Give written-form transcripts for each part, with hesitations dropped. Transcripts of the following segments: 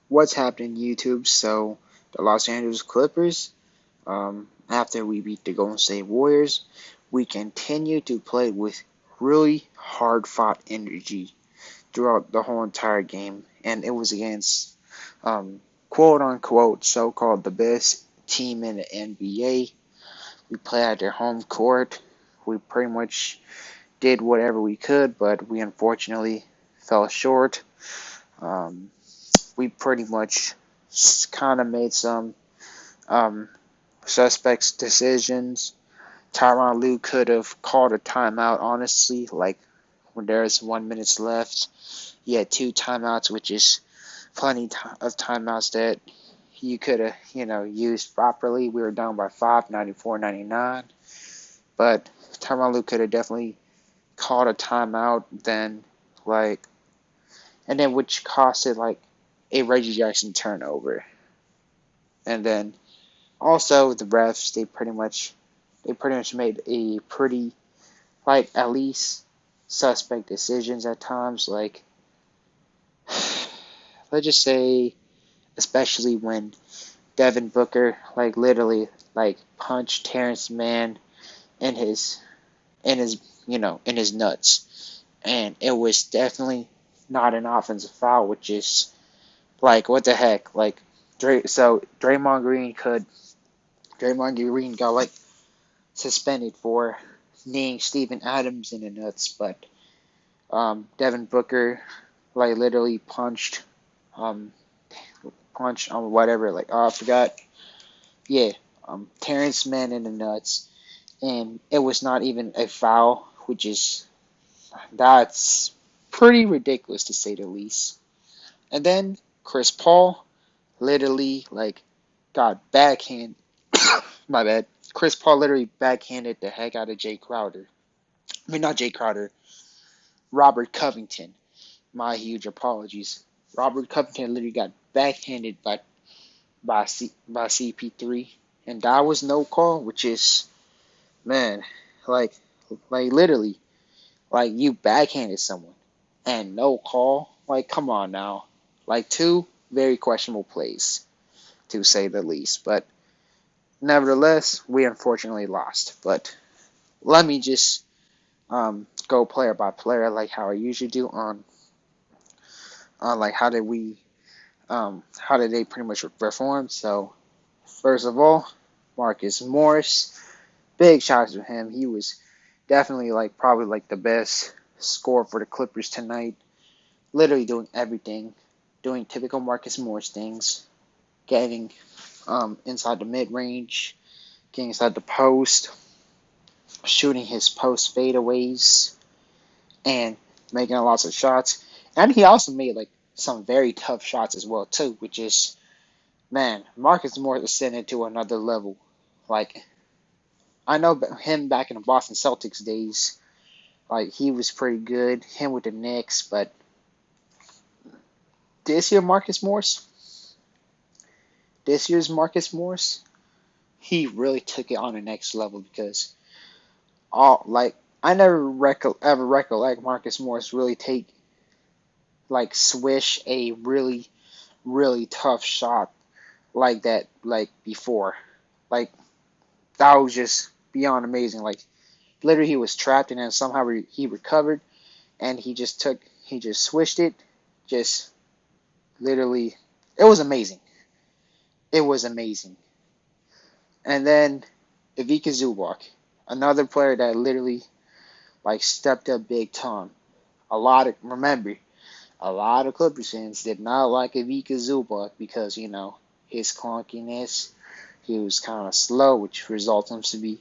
What's happening, YouTube? So, the Los Angeles Clippers, after we beat the Golden State Warriors, we continue to play with really hard fought energy throughout the whole entire game. And it was against, quote unquote, so called the best team in the NBA. We played at their home court. We pretty much did whatever we could, but we unfortunately fell short. Um, we pretty much kind of made some um, suspects' decisions. Tyronn Lue could have called a timeout, honestly, like when there's 1 minute left. He had two timeouts, which is plenty of timeouts that you could have, used properly. We were down by 5, 94-99. But Tyronn Lue could have definitely called a timeout then, like, and then which costed, like, a Reggie Jackson turnover. And then also the refs, they pretty much made a pretty, like, at least suspect decisions at times. Like, let's just say, especially when Devin Booker, like, literally, like, punched Terrence Mann in his nuts, and it was definitely not an offensive foul, which is like, what the heck, like, so Draymond Green got, like, suspended for kneeing Steven Adams in the nuts, but Devin Booker, like, literally um punched on whatever, like, oh, I forgot, yeah, Terrence Mann in the nuts, and it was not even a foul, which is that's pretty ridiculous to say the least. And then Chris Paul literally, like, got backhand. My bad. Chris Paul literally backhanded the heck out of Jay Crowder. I mean, not Jay Crowder. Robert Covington. My huge apologies. Robert Covington literally got backhanded by CP3, and that was no call, which is, man, like literally, like, you backhanded someone and no call. Like, come on now. Like, two very questionable plays, to say the least. But nevertheless, we unfortunately lost. But let me just go player by player, like how I usually do on like how did they pretty much perform. So first of all, Marcus Morris, big shout out to him. He was definitely, like, probably like the best scorer for the Clippers tonight. Literally doing everything, doing typical Marcus Morris things, getting inside the mid range, getting inside the post, shooting his post fadeaways, and making lots of shots. And he also made, like, some very tough shots as well too, which is, man, Marcus Morris ascended to another level. Like, I know him back in the Boston Celtics days, like, he was pretty good. Him with the Knicks, but this year this year's Marcus Morris, he really took it on the next level because all like I never ever recollect Marcus Morris really swish a really really tough shot like that, like, before. Like, that was just beyond amazing. Like, literally, he was trapped and then somehow he recovered, and he just swished it, just literally, it was amazing. It was amazing. And then Ivica Zubac, another player that literally, like, stepped up big time. A lot of Clippers fans did not like Ivica Zubac because, his clunkiness. He was kind of slow, which resulted him to be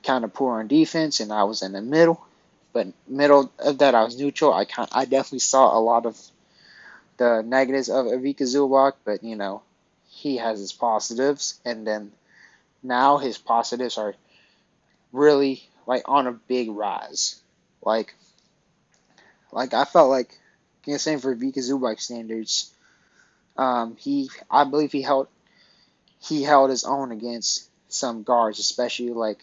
kind of poor on defense, and I was in the middle. But middle of that, I was neutral. I definitely saw a lot of the negatives of Ivica Zubac, but, he has his positives, and then now his positives are really, like, on a big rise. Like, I felt like, same for Ivica Zubac standards. I believe he held his own against some guards, especially, like,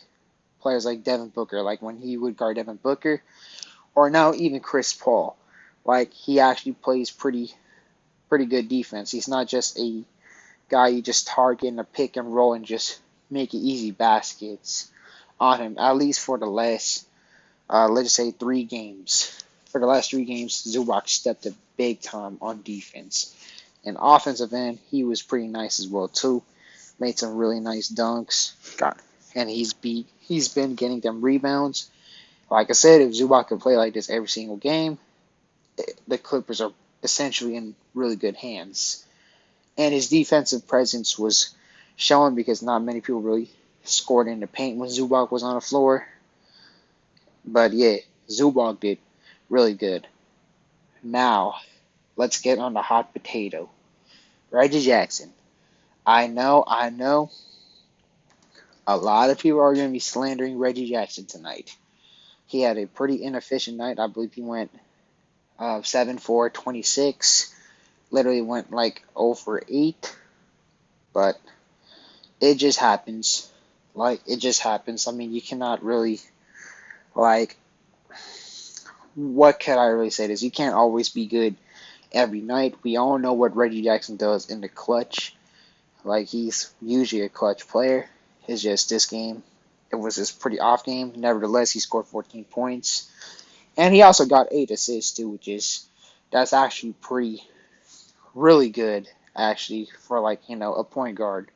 players like Devin Booker, like when he would guard Devin Booker, or now even Chris Paul. Like, he actually plays pretty pretty good defense. He's not just a guy you just target in a pick and roll and just make easy baskets on him. At least for the last, let's say 3 games. For the last 3 games, Zubac stepped up big time on defense. And offensive end, he was pretty nice as well too. Made some really nice dunks. And he's been getting them rebounds. Like I said, if Zubac could play like this every single game, the Clippers are essentially in really good hands. And his defensive presence was shown because not many people really scored in the paint when Zubac was on the floor. But yeah, Zubac did really good. Now, let's get on the hot potato. Reggie Jackson. I know, a lot of people are going to be slandering Reggie Jackson tonight. He had a pretty inefficient night. I believe he went 7 for 26. Literally went like 0 for 8. But it just happens. It just happens. I mean, you cannot really, like, what can I really say this? You can't always be good every night. We all know what Reggie Jackson does in the clutch. Like, he's usually a clutch player. It's just this game, it was his pretty off game. Nevertheless, he scored 14 points. And he also got 8 assists, too, that's actually really good, actually, for, a point guard.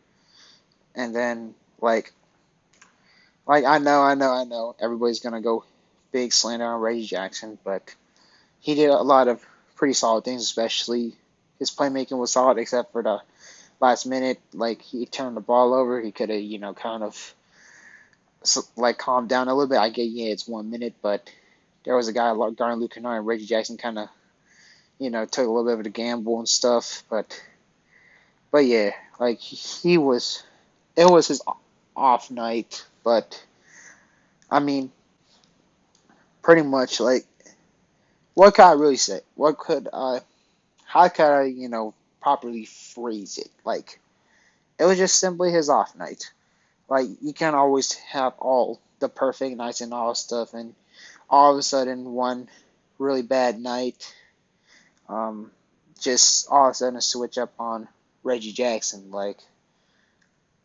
And then, I know, everybody's going to go big slander on Reggie Jackson, but he did a lot of pretty solid things, especially his playmaking was solid, except for the last minute. Like, he turned the ball over. He could have, kind of, calmed down a little bit. I get, yeah, it's 1 minute, but there was a guy guarding Luke Kennard, and Reggie Jackson kind of, took a little bit of the gamble and stuff. But yeah, it was his off night, but I mean, pretty much, what could I really say? How could I, properly phrase it? It was just simply his off night. You can't always have all the perfect nights and all stuff, and all of a sudden, one really bad night, just all of a sudden switch up on Reggie Jackson.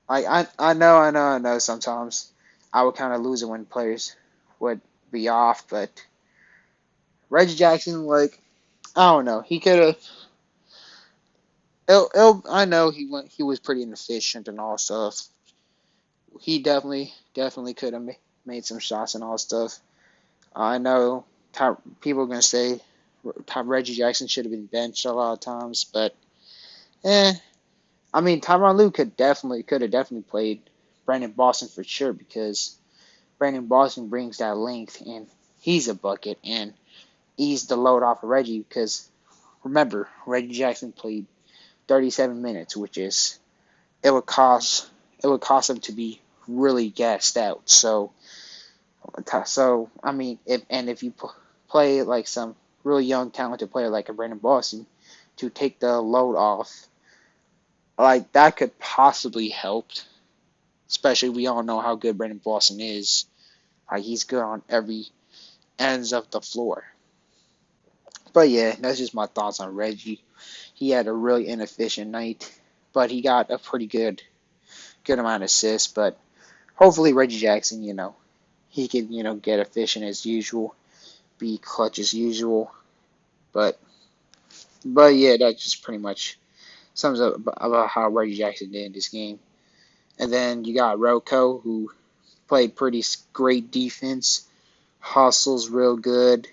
I know sometimes I would kind of lose it when players would be off, but Reggie Jackson, I don't know. He could have. I know he was pretty inefficient and all stuff. He definitely could have made some shots and all stuff. I know people are gonna say Reggie Jackson should have been benched a lot of times, but I mean, Tyronn Lue could have definitely played Brandon Boston for sure, because Brandon Boston brings that length and he's a bucket and ease the load off of Reggie, because remember, Reggie Jackson played 37 minutes, which is it would cost him to be really gassed out. So I mean, if you play some really young talented player like a Brandon Boston to take the load off, that could possibly help. Especially, we all know how good Brandon Boston is. He's good on every ends of the floor. But yeah, that's just my thoughts on Reggie. He had a really inefficient night, but he got a pretty good amount of assists. But hopefully Reggie Jackson, he can, get efficient as usual, be clutch as usual. But yeah, that just pretty much sums up about how Reggie Jackson did in this game. And then you got Rocco, who played pretty great defense, hustles real good.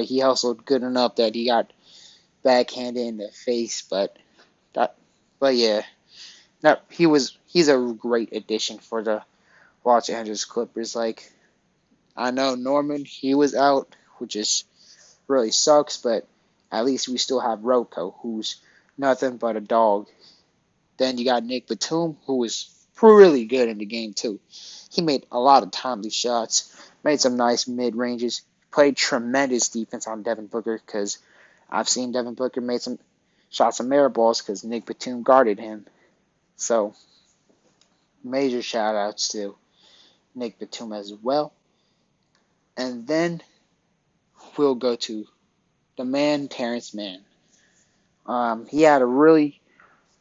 He hustled good enough that he got backhanded in the face, but yeah, he's a great addition for the Los Angeles Clippers. I know Norman, he was out, which is really sucks, but at least we still have Rocco, who's nothing but a dog. Then you got Nick Batum, who was really good in the game too. He made a lot of timely shots, made some nice mid-ranges, played tremendous defense on Devin Booker, because I've seen Devin Booker made some shots on mirror balls because Nick Batum guarded him. So, major shout-outs to Nick Batum as well. And then we'll go to the man, Terrence Mann. He had a really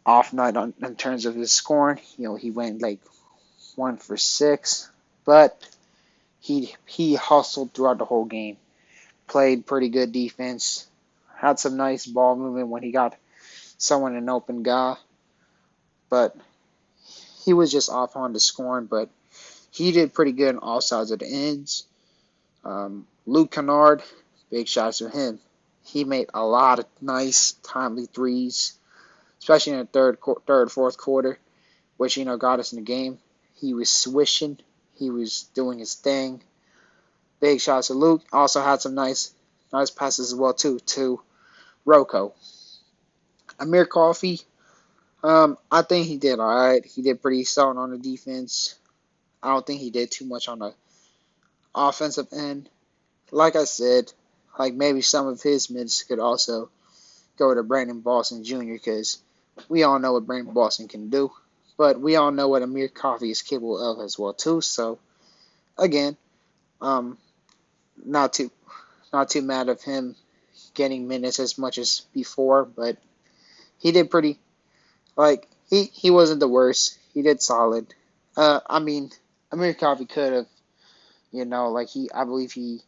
off night in terms of his scoring. He went like 1 for 6, but he hustled throughout the whole game. Played pretty good defense. Had some nice ball movement when he got someone in open guy, but he was just off on the scoring. But he did pretty good on all sides of the ends. Luke Kennard, big shots to him. He made a lot of nice, timely threes, especially in the fourth quarter, which got us in the game. He was swishing, he was doing his thing. Big shots to Luke. Also had some nice passes as well too to Rocco. Amir Coffey, I think he did all right. He did pretty solid on the defense. I don't think he did too much on the offensive end. Like I said, like maybe some of his minutes could also go to Brandon Boston Jr. because we all know what Brandon Boston can do, but we all know what Amir Coffey is capable of as well too. So again, um, not too mad of him getting minutes as much as before, but he did pretty. Like he wasn't the worst. He did solid. I mean, Amir Coffey could have, I believe he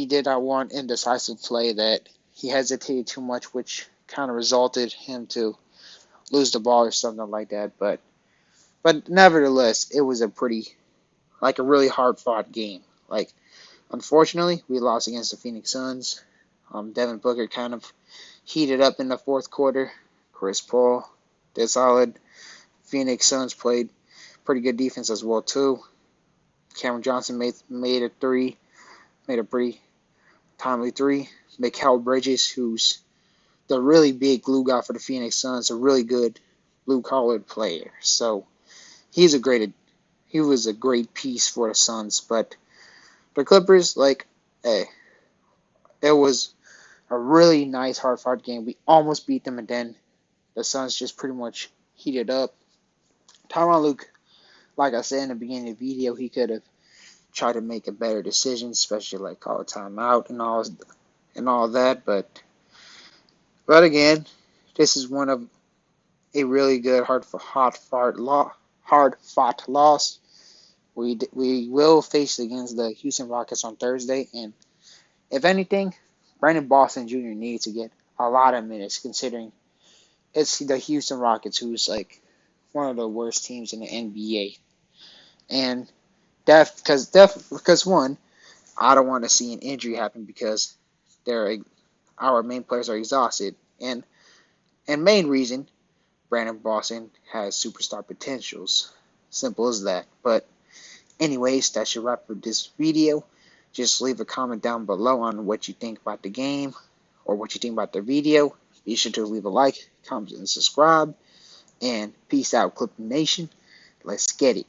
did that one indecisive play that he hesitated too much, which kind of resulted him to lose the ball or something like that. But nevertheless, it was a really hard fought game. Like, unfortunately, we lost against the Phoenix Suns. Devin Booker kind of heated up in the fourth quarter. Chris Paul did solid. Phoenix Suns played pretty good defense as well too. Cameron Johnson made a pretty timely three. Mikal Bridges, who's the really big glue guy for the Phoenix Suns, a really good blue-collar player. So he was a great piece for the Suns. But the Clippers, it was a really nice, hard-fought game. We almost beat them, and then the Suns just pretty much heated up. Tyronn Lue, like I said in the beginning of the video, he could have tried to make a better decision, especially like call a timeout and all that. But again, this is one of a really good hard-fought loss. We will face against the Houston Rockets on Thursday, and if anything, Brandon Boston Jr. needs to get a lot of minutes, considering it's the Houston Rockets, who's like one of the worst teams in the NBA. And because one, I don't want to see an injury happen because our main players are exhausted, and main reason, Brandon Boston has superstar potentials. Simple as that. But anyways, that's your wrap for this video. Just leave a comment down below on what you think about the game or what you think about the video. Be sure to leave a like, comment, and subscribe. And peace out, Clipper Nation. Let's get it.